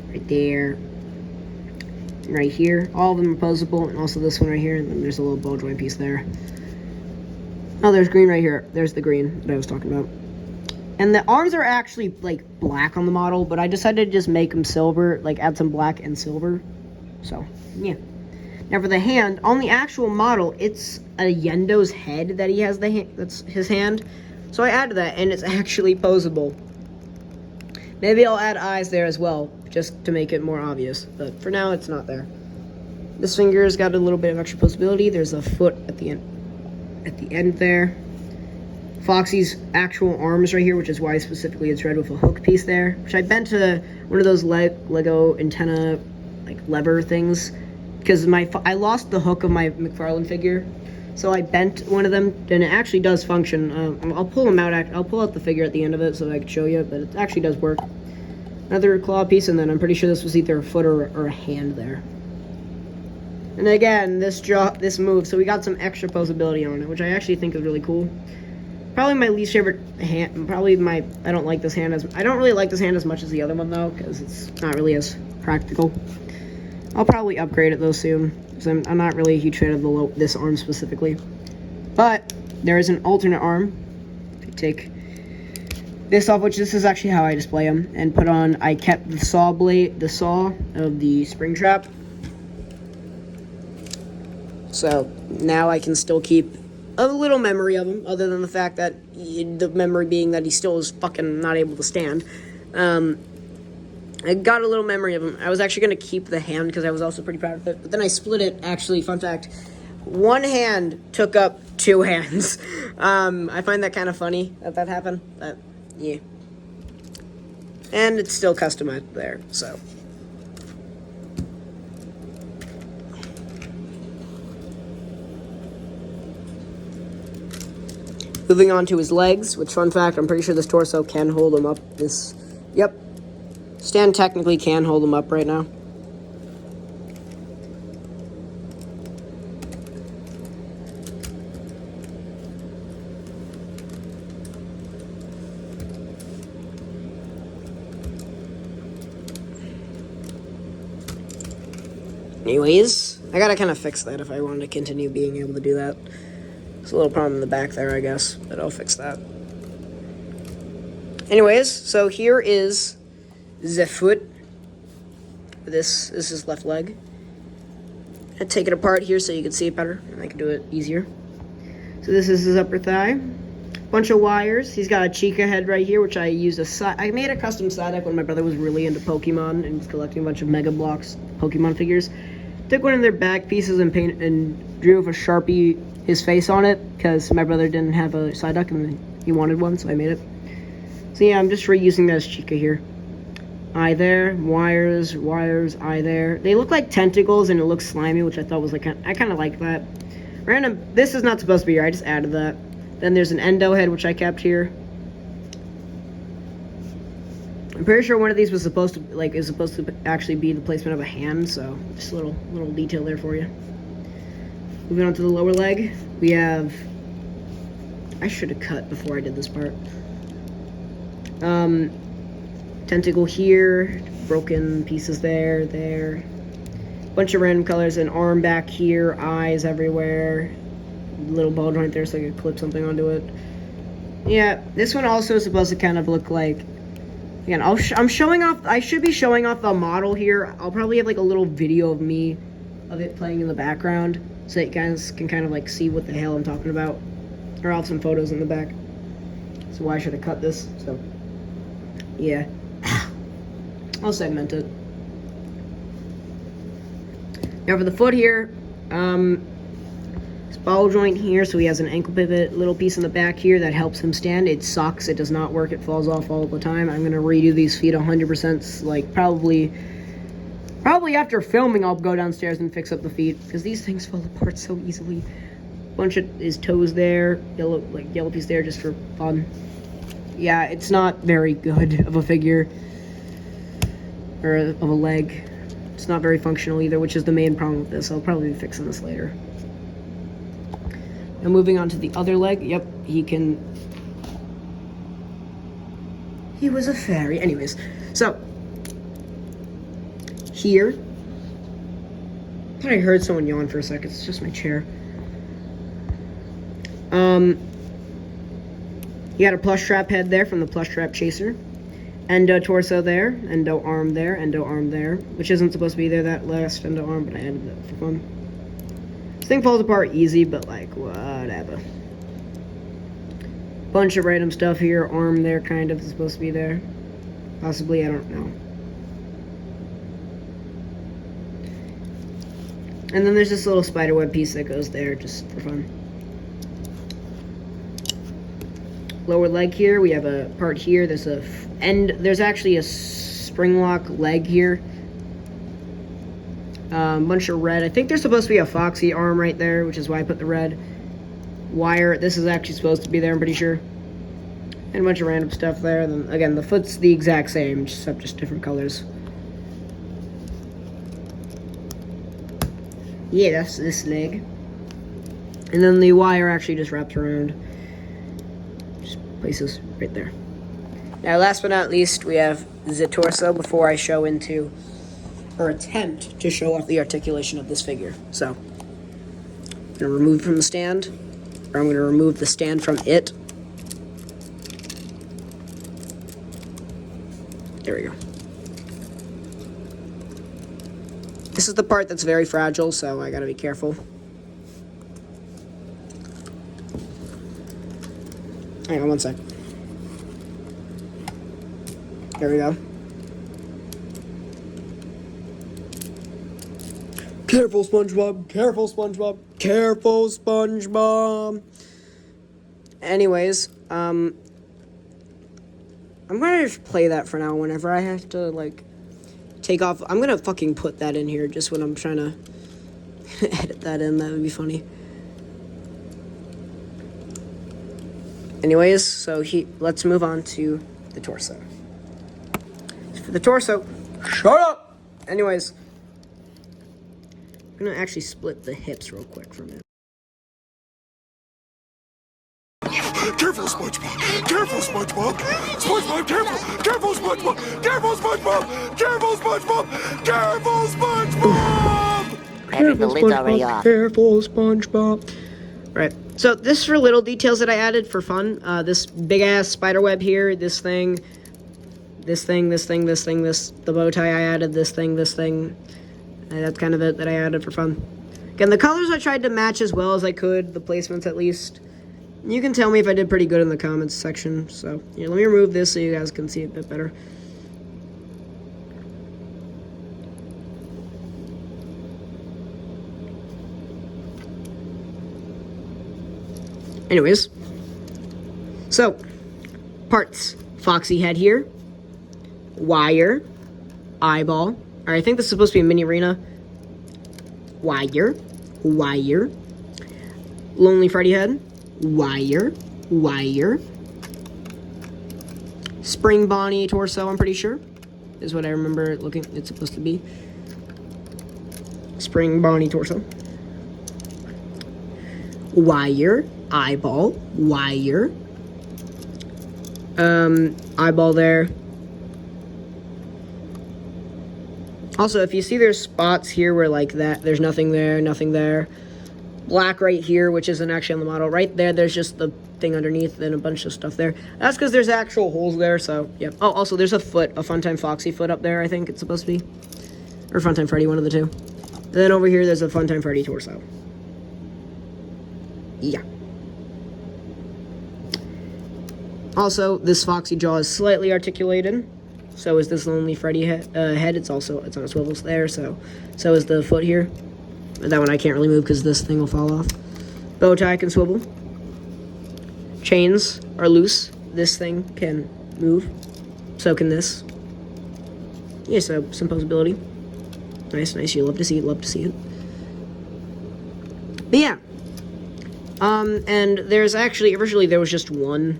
right there, right here. All of them are posable, and also this one right here, and then there's a little ball joint piece there. Oh, there's green right here. There's the green that I was talking about. And the arms are actually, like, black on the model, but I decided to just make them silver, like, add some black and silver. So, yeah. Now, for the hand, on the actual model, it's a Yendo's head that he has that's his hand. So I added that, and it's actually posable. Maybe I'll add eyes there as well, just to make it more obvious. But for now, it's not there. This finger's got a little bit of extra posability. There's a foot at the end there. Foxy's actual arms right here, which is why specifically it's red with a hook piece there, which I bent to one of those Lego antenna, like, lever things, because I lost the hook of my McFarlane figure, so I bent one of them, and it actually does function. I'll pull them out. I'll pull out the figure at the end of it so I can show you, but it actually does work. Another claw piece, and then I'm pretty sure this was either a foot or a hand there. And again, this move, so we got some extra posability on it, which I actually think is really cool. Probably my least favorite hand. I don't like this hand I don't really like this hand as much as the other one though, because it's not really as practical. I'll probably upgrade it though soon, because I'm not really a huge fan of this arm specifically. But there is an alternate arm. If you take this off, which this is actually how I display them, and put on. I kept the saw of the spring trap. So now I can still keep a little memory of him, other than the fact that the memory being that he still is fucking not able to stand. I got a little memory of him. I was actually going to keep the hand because I was also pretty proud of it, but then I split it. Actually, fun fact, one hand took up two hands. I find that kind of funny that happened, but yeah. And it's still customized there, so. Moving on to his legs, which, fun fact, I'm pretty sure this torso can hold him up. Yep. Stand technically can hold him up right now. Anyways, I gotta kind of fix that if I wanted to continue being able to do that. There's a little problem in the back there, I guess, but I'll fix that. Anyways, so here is the foot. This is his left leg. I take it apart here so you can see it better, and I can do it easier. So this is his upper thigh. Bunch of wires. He's got a Chica head right here, which I used I made a custom side deck when my brother was really into Pokemon and was collecting a bunch of Mega Bloks Pokemon figures. Took one of their back pieces and drew with a Sharpie his face on it, because my brother didn't have a side deck and he wanted one, so I made it. So yeah, I'm just reusing that as Chica here. Eye there, wires, eye there. They look like tentacles and it looks slimy, which I thought was like, I kind of like that. Random, this is not supposed to be here, I just added that. Then there's an endo head, which I kept here. I'm pretty sure one of these was supposed to actually be the placement of a hand, so just a little detail there for you. Moving on to the lower leg, we have, I should have cut before I did this part. Tentacle here, broken pieces there. Bunch of random colors, an arm back here, eyes everywhere. Little ball joint there so I could clip something onto it. Yeah, this one also is supposed to kind of look like, again, I'm showing off, I should be showing off the model here. I'll probably have like a little video of it playing in the background, so you guys can kind of like see what the hell I'm talking about. Or I'll have some photos in the back. So why should I cut this? So, yeah. I'll segment it. Now for the foot here, ball joint here, so he has an ankle pivot, little piece in the back here that helps him stand. It sucks, it does not work, it falls off all the time. I'm gonna redo these feet 100%, like probably after filming I'll go downstairs and fix up the feet, because these things fall apart so easily. Bunch of his toes there, yellow piece there just for fun. Yeah, it's not very good of a figure, or of a leg. It's not very functional either, which is the main problem with this. I'll probably be fixing this later. Now moving on to the other leg. Yep, he was a fairy. Anyways, so here, I thought I heard someone yawn for a second. It's just my chair. You got a plush trap head there from the plush trap chaser. Endo torso there, endo arm there, endo arm there, which isn't supposed to be there, that last endo arm, but I added that for fun. This thing falls apart easy, but like, whatever. Bunch of random stuff here, arm there kind of is supposed to be there. Possibly, I don't know. And then there's this little spiderweb piece that goes there just for fun. Lower leg here, we have a part here, there's actually a spring lock leg here. Bunch of red. I think there's supposed to be a foxy arm right there, which is why I put the red. Wire, this is actually supposed to be there, I'm pretty sure. And a bunch of random stuff there. And then again, the foot's the exact same, except just different colors. Yeah, that's this leg. And then the wire actually just wraps around. Just places right there. Now, last but not least, we have the torso before I show into, or attempt to show off the articulation of this figure. So, I'm going to remove it from the stand, or I'm going to remove the stand from it. There we go. This is the part that's very fragile, so I gotta be careful. Hang on one sec. There we go. Careful, SpongeBob. Careful, SpongeBob. Careful, SpongeBob. Anyways, I'm gonna just play that for now whenever I have to, like, take off. I'm gonna fucking put that in here just when I'm trying to edit that in. That would be funny. Anyways, so let's move on to the torso. For the torso, shut up! Anyways, I'm gonna actually split the hips real quick for a minute. Careful, SpongeBob! Careful, SpongeBob! SpongeBob, careful! Careful, SpongeBob! Careful, SpongeBob! Careful, SpongeBob! Careful, SpongeBob! Maybe the lid's already off. Careful, SpongeBob. Right. So this is for little details that I added for fun. This big ass spider web here, the bow tie I added, this thing. And that's kind of it that I added for fun. Again, the colors I tried to match as well as I could, the placements at least. You can tell me if I did pretty good in the comments section. So, yeah, let me remove this so you guys can see it a bit better. Anyways, so, parts. Foxy head here. Wire. Eyeball. Alright, I think this is supposed to be a mini arena. Wire. Lonely Freddy head. Wire. Spring Bonnie torso, I'm pretty sure. Is what I remember it's supposed to be. Spring Bonnie torso. Wire. Eyeball. Wire. Eyeball there. Also, if you see there's spots here where like that, there's nothing there, nothing there. Black right here, which isn't actually on the model. Right there, there's just the thing underneath and a bunch of stuff there. That's because there's actual holes there, so, yep. Oh, also, there's a foot, a Funtime Foxy foot up there, I think it's supposed to be. Or Funtime Freddy, one of the two. And then over here, there's a Funtime Freddy torso. Yeah. Also, this Foxy jaw is slightly articulated. So is this Lonely Freddy head. It's on a swivel there, so is the foot here. That one I can't really move because this thing will fall off. Bow tie can swivel. Chains are loose. This thing can move. So can this. Yeah, so some posability. Nice. You love to see it. But yeah. And there's actually, originally there was just one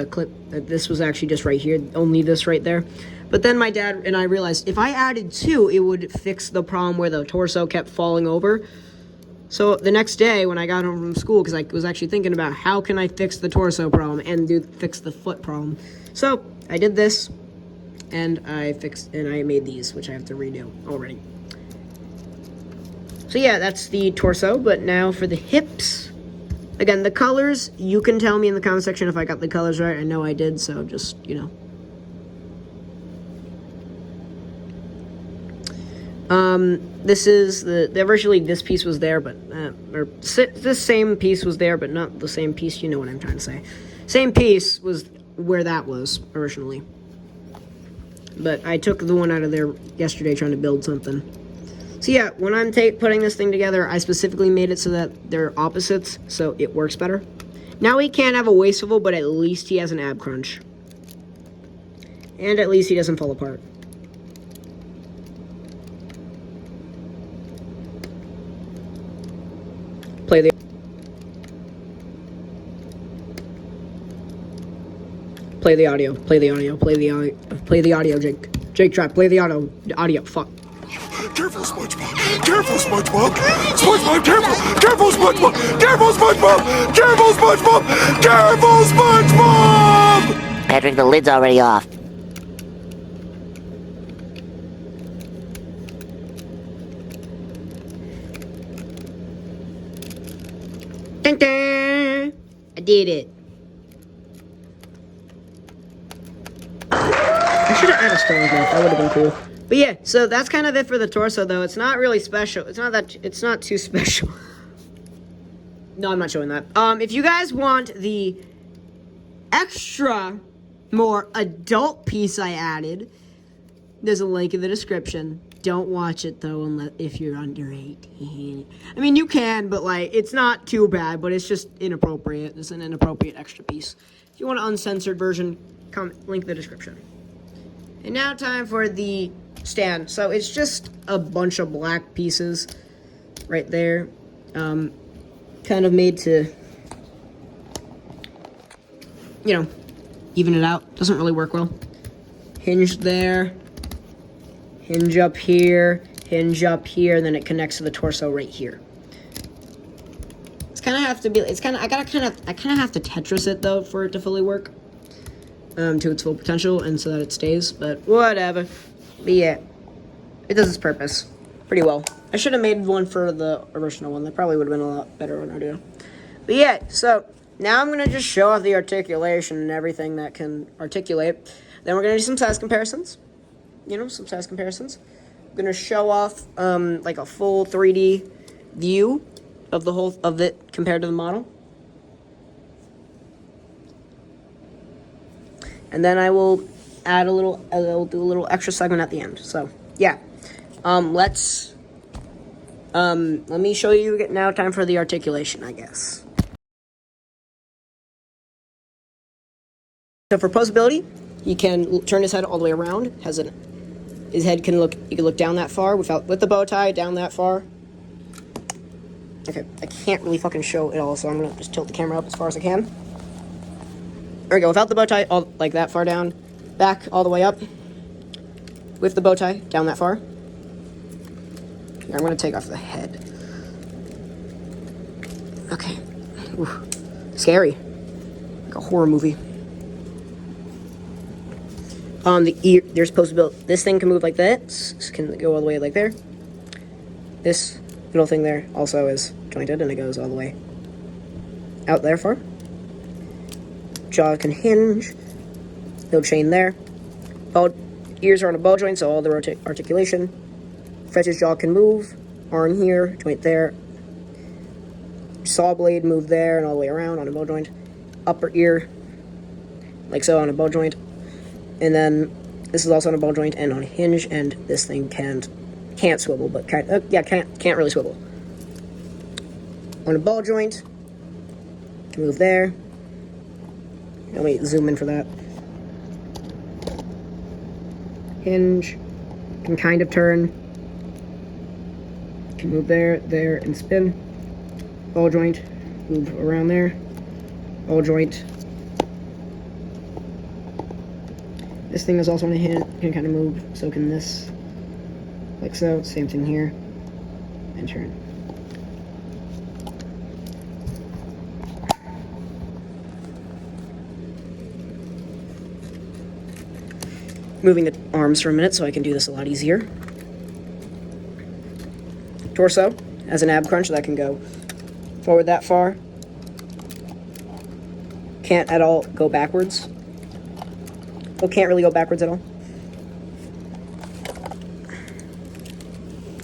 clip. This was actually just right here. Only this right there. But then my dad and I realized if I added two, it would fix the problem where the torso kept falling over. So the next day when I got home from school, because I was actually thinking about how can I fix the torso problem and fix the foot problem. So I did this, and I made these, which I have to redo already. So yeah, that's the torso. But now for the hips. Again, the colors, you can tell me in the comment section if I got the colors right. I know I did, so just, you know. This is originally this piece was there, but, this same piece was there, but not the same piece, you know what I'm trying to say. Same piece was where that was originally. But I took the one out of there yesterday trying to build something. So yeah, when I'm putting this thing together, I specifically made it so that they're opposites, so it works better. Now he can't have a waist swivel, but at least he has an ab crunch. And at least he doesn't fall apart. Play the audio, play the audio, Jaketrap, play the audio, fuck. Careful, SpongeBob! Careful, SpongeBob! SpongeBob, careful! Careful, SpongeBob! Careful, SpongeBob! Careful, SpongeBob! Careful, SpongeBob! Patrick, the lid's already off. Dun, dun. I did it. I should have added stones now. That would have been cool. But yeah, so that's kind of it for the torso, though. It's not really special. It's not too special. No, I'm not showing that. If you guys want the extra, more adult piece I added, there's a link in the description. Don't watch it, though, unless if you're under 18. I mean, you can, but, like, it's not too bad, but it's just inappropriate. It's an inappropriate extra piece. If you want an uncensored version, link in the description. And now time for the stand. So it's just a bunch of black pieces right there. Kind of made to, you know, even it out. Doesn't really work well. Hinge there. Hinge up here. Hinge up here. And then it connects to the torso right here. It's kind of have to be, I kind of have to Tetris it though for it to fully work. To its full potential and so that it stays, but whatever. But yeah, it does its purpose pretty well. I should have made one for the original one. That probably would have been a lot better on Arduino. But yeah, so now I'm going to just show off the articulation and everything that can articulate. Then we're going to do some size comparisons. You know, some size comparisons. I'm going to show off like a full 3D view of the whole of it compared to the model. And then I will add I'll do a little extra segment at the end. So, yeah. Let me show you now. Time for the articulation, I guess. So for posability, you can turn his head all the way around. His head can look, you can look down that far with the bow tie, down that far. Okay, I can't really fucking show it all, so I'm gonna just tilt the camera up as far as I can. There we go, without the bow tie, all like that far down, back all the way up, with the bow tie, down that far. Here, I'm going to take off the head. Okay. Ooh, scary. Like a horror movie. The ear, there's supposed to build, this thing can move like that, can go all the way like there. This little thing there also is jointed, and it goes all the way out there far. Jaw can hinge, no chain there. Ears are on a ball joint, so all the articulation. Fret's jaw can move, arm here, joint there. Saw blade move there and all the way around on a bow joint. Upper ear, like so, on a bow joint. And then this is also on a ball joint and on a hinge, and this thing can't swivel, but can't really swivel. On a ball joint, can move there. Let me zoom in for that. Hinge, can kind of turn. Can move there, there, and spin. Ball joint, move around there. Ball joint. This thing is also on a hinge, can kind of move, so can this. Like so, same thing here. And turn. Moving the arms for a minute so I can do this a lot easier. Torso has an ab crunch that can go forward that far, can't at all go backwards. Well, can't really go backwards at all.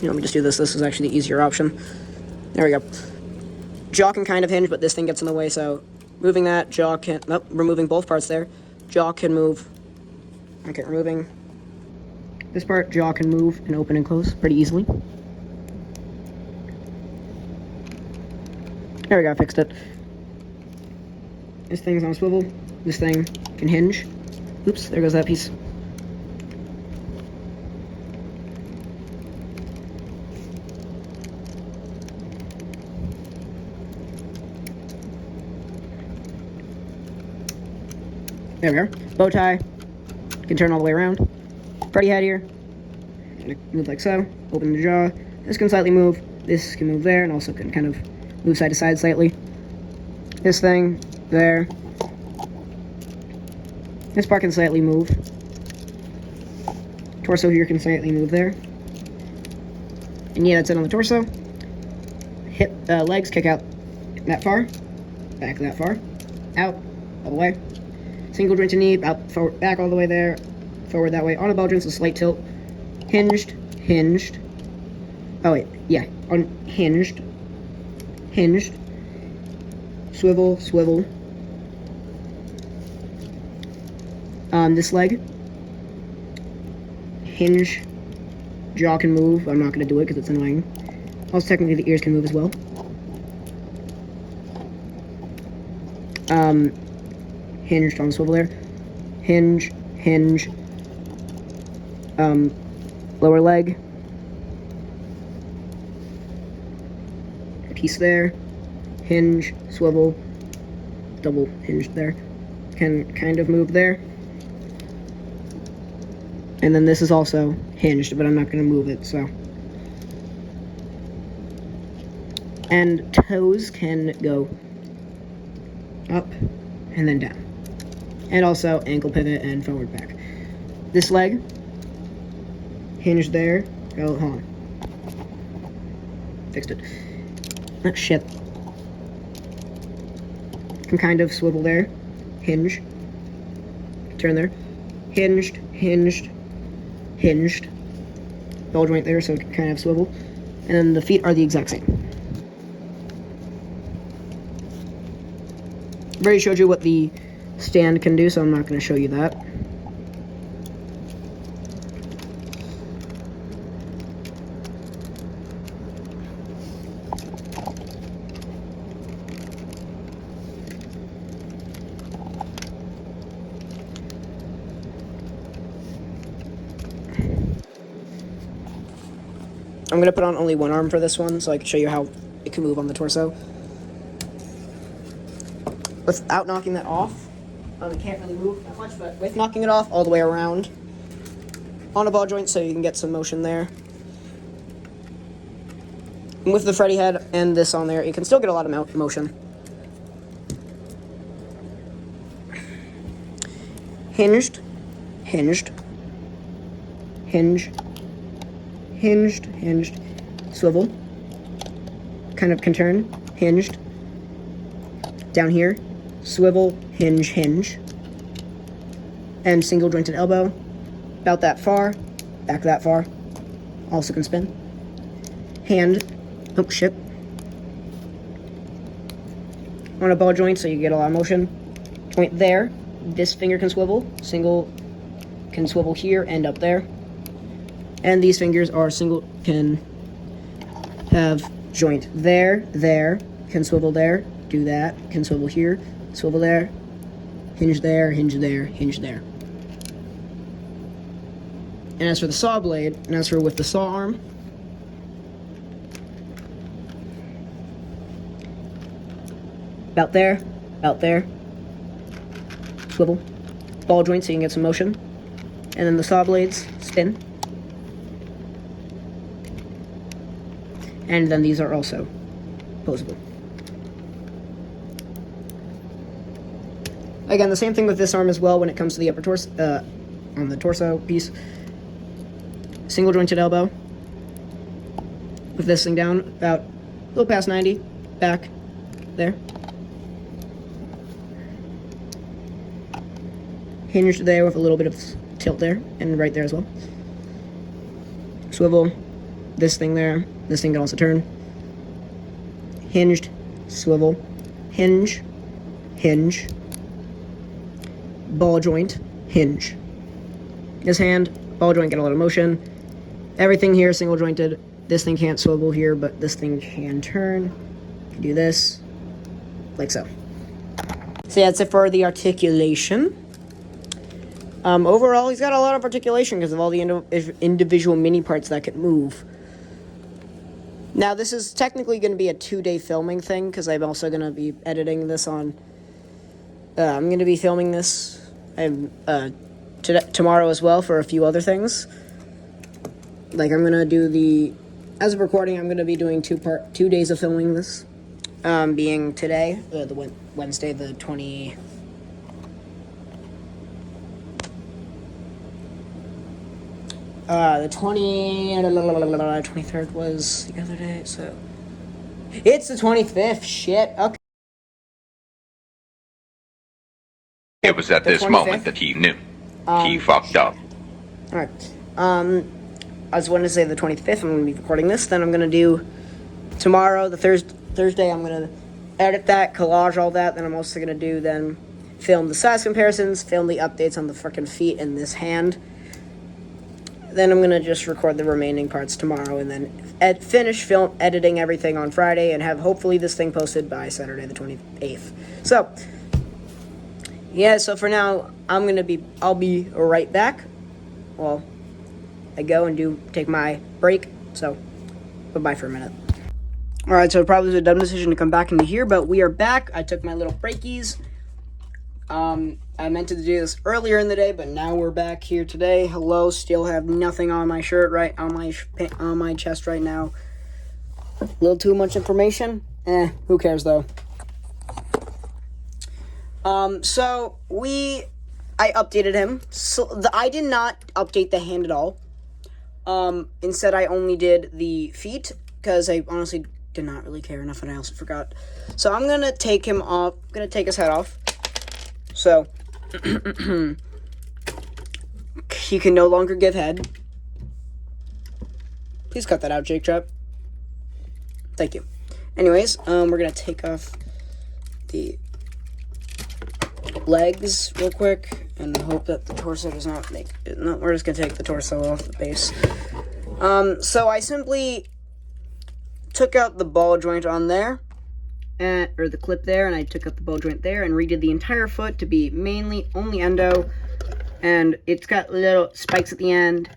Let me just do this. This is actually the easier option. There we go. Jaw can kind of hinge, but this thing gets in the way, so moving that, jaw can... Nope, removing both parts there. Jaw can move. Okay, removing this part, jaw can move and open and close pretty easily. There we go, I fixed it. This thing's on a swivel. This thing can hinge. Oops, there goes that piece. There we are. Bow tie. Can turn all the way around. Freddy head here. Move like so. Open the jaw. This can slightly move. This can move there, and also can kind of move side to side slightly. This thing, there. This part can slightly move. Torso here can slightly move there. And yeah, that's it on the torso. Hip, legs kick out that far. Back that far. Out. All the way. Single jointed knee, out, forward, back all the way there, forward that way. On a ball joint, so slight tilt. Hinged, hinged. Oh wait, yeah, unhinged, hinged. Swivel, swivel. This leg. Hinge. Jaw can move. I'm not going to do it because it's annoying. Also, technically, the ears can move as well. Hinged on the swivel there. Hinge, hinge. Lower leg. Piece there. Hinge, swivel. Double hinged there. Can kind of move there. And then this is also hinged, but I'm not going to move it, so. And toes can go up and then down. And also ankle pivot and forward back. This leg, hinge there. Oh, hold on. Fixed it. Oh, shit. Can kind of swivel there. Hinge. Turn there. Hinged, hinged, hinged. Ball joint there, so it can kind of swivel. And then the feet are the exact same. I've already showed you what the stand can do, so I'm not going to show you that. I'm going to put on only one arm for this one, so I can show you how it can move on the torso. Without knocking that off, it can't really move that much, but with knocking it off all the way around on a ball joint, so you can get some motion there. And with the Freddy head and this on there, you can still get a lot of motion. Hinged, hinged, hinge, hinged, hinged, swivel, kind of can turn, hinged, down here, swivel, hinge, hinge, and single jointed elbow, about that far, back that far, also can spin, hand, oh shit, on a ball joint so you get a lot of motion, point there, this finger can swivel, single can swivel here and up there, and these fingers are single, can have joint there, there, can swivel there, do that, can swivel here, swivel there, hinge there, hinge there, hinge there. And as for the saw blade, and as for with the saw arm, about there, swivel, ball joint so you can get some motion, and then the saw blades spin, and then these are also posable. Again, the same thing with this arm as well when it comes to the upper torso, on the torso piece. Single jointed elbow. With this thing down, about a little past 90, back, there. hinged there with a little bit of tilt there, and right there as well. Swivel, this thing there, this thing can also turn. Hinged, swivel, hinge, hinge, ball joint, hinge. This hand, ball joint, get a lot of motion. Everything here single jointed. This thing can't swivel here, but this thing can turn. Can do this, like so. So yeah, that's it for the articulation. Overall, he's got a lot of articulation because of all the individual mini parts that can move. Now, this is technically going to be a 2-day filming thing because I'm also going to be editing this on... I'm going to be filming this tomorrow as well for a few other things. Like, I'm going to do the... As of recording, I'm going to be doing 2 days of filming this. Being today, the Wednesday, the 20... the 23rd was the other day, so... It's the 25th, shit, okay. It was at this 25th? moment that he knew. He fucked up. Alright, I was wanting to say the 25th, I'm going to be recording this, then I'm going to do tomorrow, the Thursday, I'm going to edit that, collage all that, then I'm also going to do, then, film the size comparisons, film the updates on the frickin' feet and this hand. Then I'm going to just record the remaining parts tomorrow and then finish editing everything on Friday and have hopefully this thing posted by Saturday the 28th. So, yeah, so for now, I'll be right back. Well, I go and take my break, so bye-bye for a minute. Alright, so it probably was a dumb decision to come back into here, but we are back. I took my little breakies. I meant to do this earlier in the day, but now we're back here today. Hello, still have nothing on my shirt on my chest right now. A little too much information? Who cares though? So I updated him. So I did not update the hand at all. Instead I only did the feet, because I honestly did not really care enough and I also forgot. So I'm gonna take him off, I'm gonna take his head off. So, he can no longer give head. Please cut that out, Jaketrap. Thank you. Anyways, we're gonna take off the legs real quick and hope that the torso does not make it. No, we're just gonna take the torso off the base. So I simply took out the ball joint on there. Or the clip there, and I took out the ball joint there and redid the entire foot to be mainly only endo, and it's got little spikes at the end.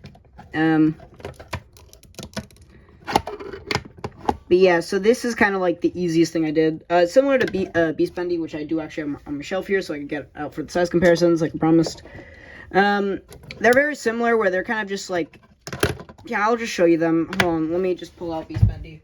But yeah, so this is kind of like the easiest thing I did. Similar to Beast Bendy, which I do actually have on my shelf here, so I can get out for the size comparisons, like I promised. They're very similar, where they're kind of just like, yeah, I'll just show you them. Hold on, let me just pull out Beast Bendy.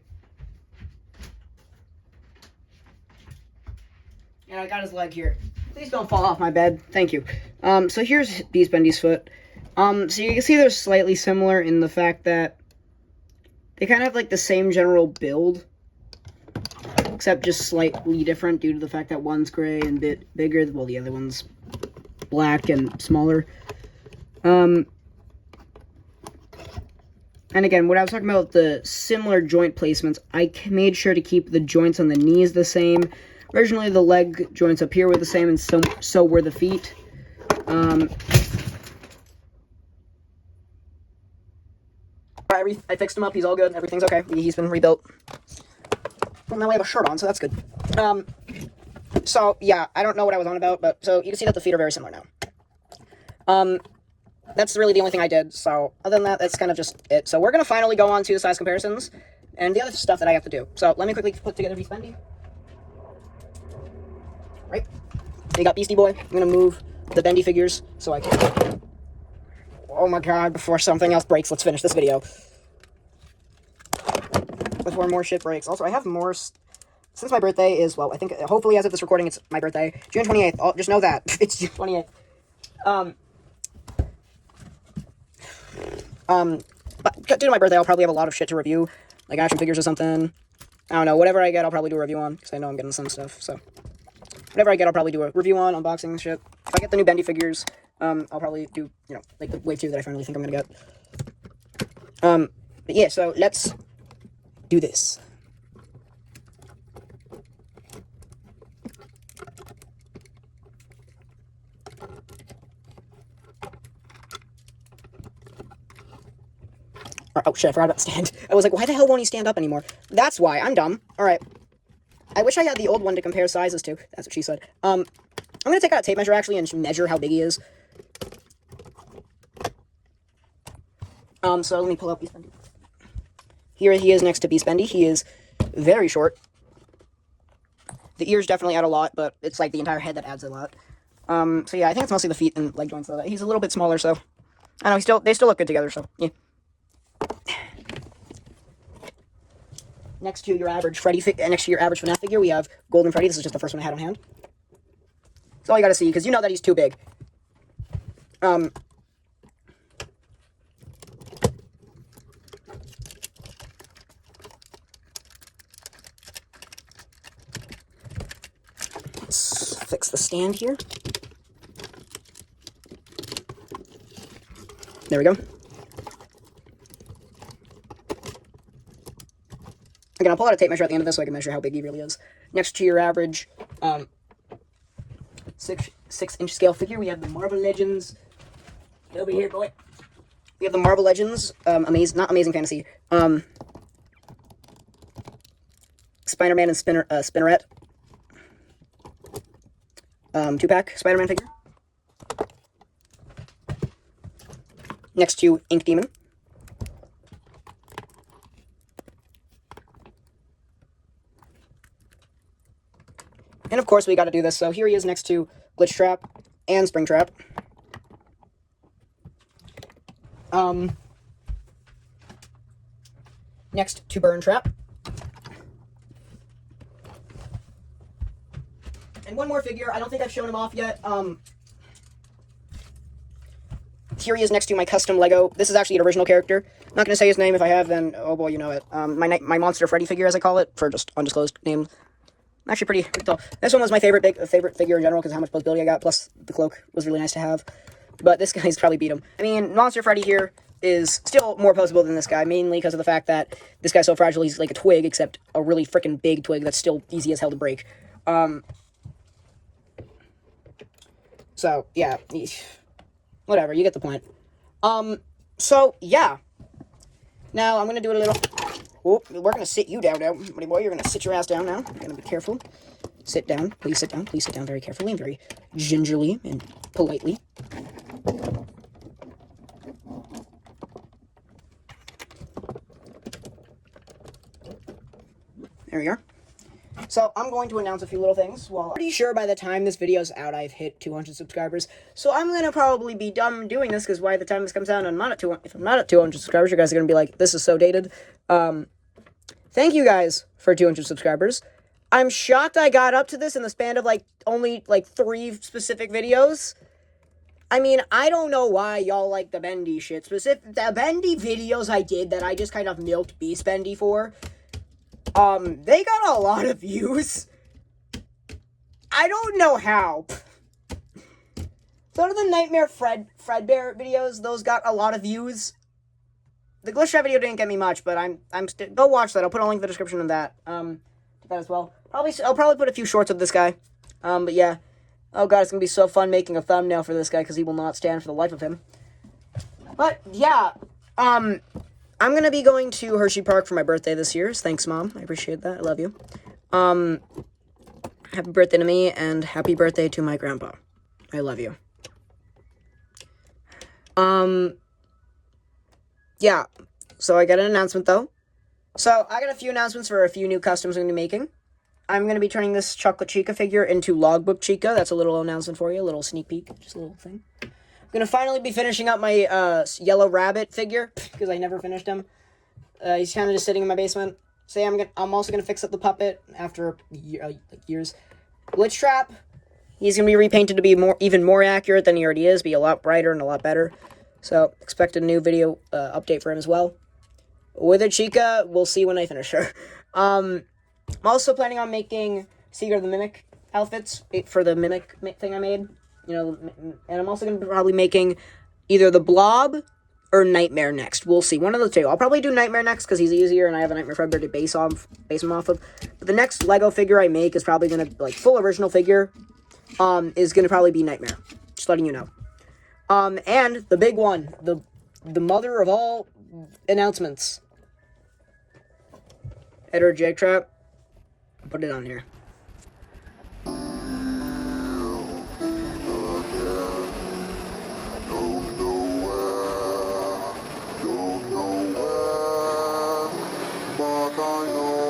And I got his leg here. Please don't fall off my bed. Thank you. So here's Beast Bendy's foot. So you can see they're slightly similar in the fact that they kind of have like the same general build, except just slightly different due to the fact that one's gray and a bit bigger, while the other one's black and smaller. And again, what I was talking about, the similar joint placements, I made sure to keep the joints on the knees the same. Originally, the leg joints up here were the same, and so were the feet. I fixed him up. He's all good. Everything's okay. He's been rebuilt. Well, now I have a shirt on, so that's good. So, yeah, I don't know what I was on about, but so you can see that the feet are very similar now. That's really the only thing I did, so other than that, that's kind of just it. So we're going to finally go on to the size comparisons and the other stuff that I have to do. So let me quickly put together Beast Bendy. Right? So you got Beastie Boy. I'm going to move the Bendy figures so I can... Oh my god, before something else breaks, let's finish this video. Before more shit breaks. Also, I have more... Since my birthday is, well, I think, hopefully as of this recording, it's my birthday. June 28th. Oh, just know that. It's June 28th. But due to my birthday, I'll probably have a lot of shit to review. Like action figures or something. I don't know. Whatever I get, I'll probably do a review on. Because I know I'm getting some stuff, so... Whatever I get, I'll probably do a review on, unboxing and shit. If I get the new Bendy figures, I'll probably do, like the wave 2 that I finally think I'm gonna get. But yeah, so let's do this. Oh shit, I forgot about the stand. I was like, why the hell won't he stand up anymore? That's why, I'm dumb. Alright. I wish I had the old one to compare sizes to. That's what she said. I'm gonna take out a tape measure, actually, and measure how big he is. So let me pull out Beast-Bendy. Here he is next to Beast-Bendy. He is very short. The ears definitely add a lot, but it's like the entire head that adds a lot. So yeah, I think it's mostly the feet and leg joints, though. He's a little bit smaller, so... I don't know, they still look good together, so, yeah. Next to your average FNAF figure, we have Golden Freddy. This is just the first one I had on hand. That's all you gotta see, because you know that he's too big. Let's fix the stand here. There we go. Again, I'll pull out a tape measure at the end of this so I can measure how big he really is. Next to your average 6-inch scale figure, we have the Marvel Legends. Get over here, boy. We have the Marvel Legends, not Amazing Fantasy, Spider-Man and Spinneret. 2-pack Spider-Man figure. Next to Ink Demon. And of course, we gotta do this. So here he is next to Glitchtrap and Springtrap. Next to Burntrap. And one more figure. I don't think I've shown him off yet. Here he is next to my custom Lego. This is actually an original character. I'm not gonna say his name. If I have, then oh boy, you know it. My Monster Freddy figure, as I call it, for just undisclosed names. Actually pretty tall. This one was my favorite figure in general because how much posability I got, plus the cloak was really nice to have. But this guy's probably beat him. I mean, Monster Freddy here is still more posable than this guy, mainly because of the fact that this guy's so fragile, he's like a twig, except a really freaking big twig that's still easy as hell to break. So, yeah. Whatever, you get the point. So, yeah. Now, I'm gonna do a little... Oh, we're gonna sit you down now, buddy boy. You're gonna sit your ass down now. You're gonna be careful. Sit down. Please sit down. Please sit down very carefully and very gingerly and politely. There we are. So, I'm going to announce a few little things. Well, I'm pretty sure by the time this video's out, I've hit 200 subscribers. So, I'm gonna probably be done doing this, because by the time this comes out, if I'm not at 200 subscribers, you guys are gonna be like, this is so dated. Thank you guys for 200 subscribers. I'm shocked I got up to this in the span of, only 3 specific videos. I mean, I don't know why y'all like the Bendy shit. The Bendy videos I did that I just kind of milked Beast Bendy for, they got a lot of views. I don't know how. Some of the Nightmare Fredbear videos, those got a lot of views. The Glitchtrap video didn't get me much, but go watch that. I'll put a link in the description of that. To that as well. I'll probably put a few shorts of this guy. But yeah. Oh god, it's gonna be so fun making a thumbnail for this guy, because he will not stand for the life of him. But, yeah. I'm gonna be going to Hershey Park for my birthday this year. Thanks, Mom. I appreciate that. I love you. Happy birthday to me, and happy birthday to my grandpa. I love you. Yeah. So I got an announcement, though. So I got a few announcements for a few new customs I'm going to be making. I'm going to be turning this Chocolate Chica figure into Logbook Chica. That's a little announcement for you. A little sneak peek. Just a little thing. I'm going to finally be finishing up my Yellow Rabbit figure, because I never finished him. He's kind of just sitting in my basement. So yeah, I'm also going to fix up the puppet after years. Glitchtrap. He's going to be repainted to be even more accurate than he already is. Be a lot brighter and a lot better. So expect a new video update for him as well. With a Chica, we'll see when I finish her. I'm also planning on making Seeker the Mimic outfits for the Mimic thing I made. you know, and I'm also going to be probably making either the Blob or Nightmare next. We'll see. One of the two. I'll probably do Nightmare next because he's easier and I have a Nightmare Fredbear to base him off of. But the next Lego figure I make is probably going to, like, full original figure, is going to probably be Nightmare. Just letting you know. And the big one, the mother of all announcements. Editor Jaketrap. Put it on here. But I know